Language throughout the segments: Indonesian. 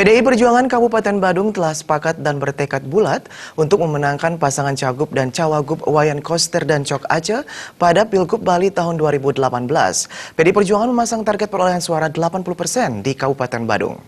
PDI Perjuangan Kabupaten Badung telah sepakat dan bertekad bulat untuk memenangkan pasangan Cagup dan Cawagup Wayan Koster dan Cok Aceh pada Pilgub Bali tahun 2018. PDI Perjuangan memasang target perolehan suara 80% di Kabupaten Badung.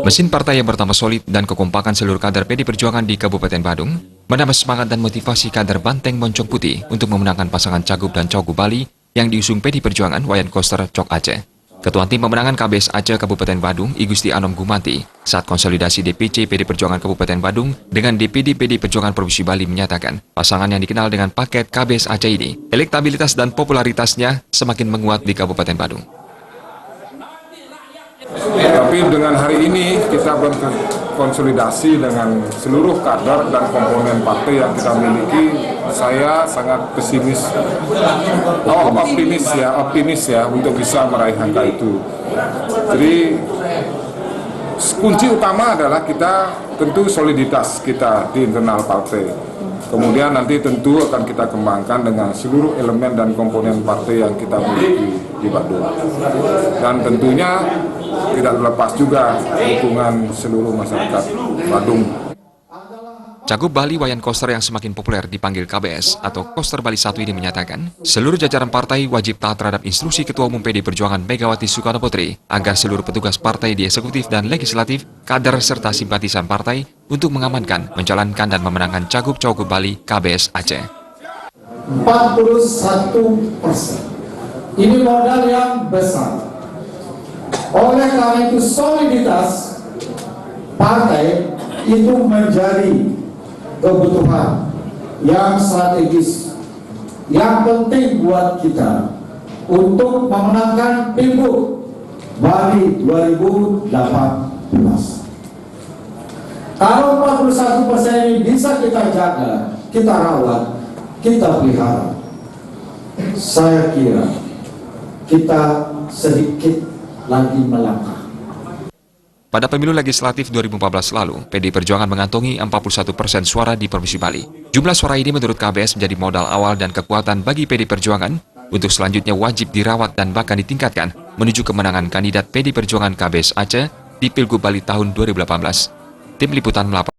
Mesin partai yang bertambah solid dan kekompakan seluruh kader PDI Perjuangan di Kabupaten Badung menambah semangat dan motivasi kader Banteng Moncong Putih untuk memenangkan pasangan Cagup dan Cawagup Bali yang diusung PDI Perjuangan Wayan Koster Cok Aceh. Ketua Tim Pemenangan KBS Aceh Kabupaten Badung, Igusti Anom Gumanti, saat konsolidasi DPC PDI Perjuangan Kabupaten Badung dengan DPD PDI Perjuangan Provinsi Bali menyatakan, pasangan yang dikenal dengan paket KBS Aceh ini, elektabilitas dan popularitasnya semakin menguat di Kabupaten Badung. Tapi dengan hari ini kita berkonsolidasi dengan seluruh kader dan komponen partai yang kita miliki, saya sangat optimis ya untuk bisa meraih angka itu. Jadi kunci utama adalah kita tentu soliditas kita di internal partai. Kemudian nanti tentu akan kita kembangkan dengan seluruh elemen dan komponen partai yang kita miliki di Badung. Dan tentunya tidak terlepas juga dukungan seluruh masyarakat Badung. Cagup Bali Wayan Koster yang semakin populer dipanggil KBS atau Koster Bali 1 ini menyatakan, seluruh jajaran partai wajib taat terhadap instruksi Ketua Umum PDI Perjuangan Megawati Soekarno Putri agar seluruh petugas partai di eksekutif dan legislatif, kader serta simpatisan partai untuk mengamankan, menjalankan dan memenangkan Cagup Cawagup Bali KBS Aceh. 41%. Ini modal yang besar. Oleh karena itu soliditas partai itu menjadi kebutuhan yang strategis, yang penting buat kita untuk memenangkan Pilgub Bali 2018. Kalau 41% ini bisa kita jaga, kita rawat, kita pelihara, saya kira kita sedikit lagi melangkah. Pada pemilu legislatif 2014 lalu, PDI Perjuangan mengantongi 41% suara di Provinsi Bali. Jumlah suara ini menurut KBS menjadi modal awal dan kekuatan bagi PDI Perjuangan untuk selanjutnya wajib dirawat dan bahkan ditingkatkan menuju kemenangan kandidat PDI Perjuangan KBS Aceh di Pilgub Bali tahun 2018. Tim Liputan melaporkan.